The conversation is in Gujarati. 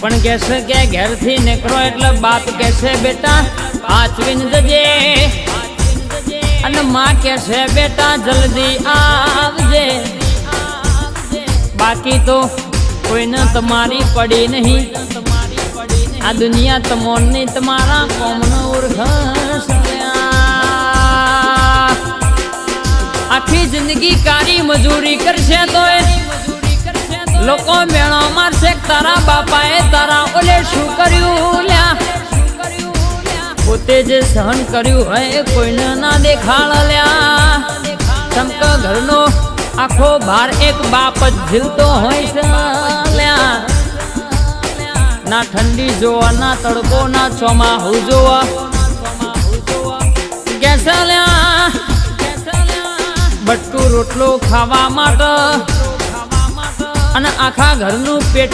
પણ કહેશે કે ઘેરથી નીકળો એટલે બાપ કહેશે બેટા આચવીને જજે, અને માં કહેશે બેટા જલ્દી આવજે. બાકી તો કોઈને તમારી પડી નહીં. આ દુનિયા તમોની તમારા કોમનો ઓળખશે. આખી જિંદગી કારી મજૂરી કરશે તો લોકો મેળો મારશે. તારા બાપાએ તારા ઓલે શું કર્યું લ્યા? પોતે જે સહન કર્યું હોય કોઈને ના દેખાડ લ્યા. ચમક ઘરનો આખો ભાર એક બાપ જ ઝીલતો હોય છે લ્યા. ના ઠંડી જોવા, ના તડકો, ના ચોમાહું જોવા કેસે લ્યા. બટકું રોટલો ખાવા માટે અને આખા ઘરનું પેટ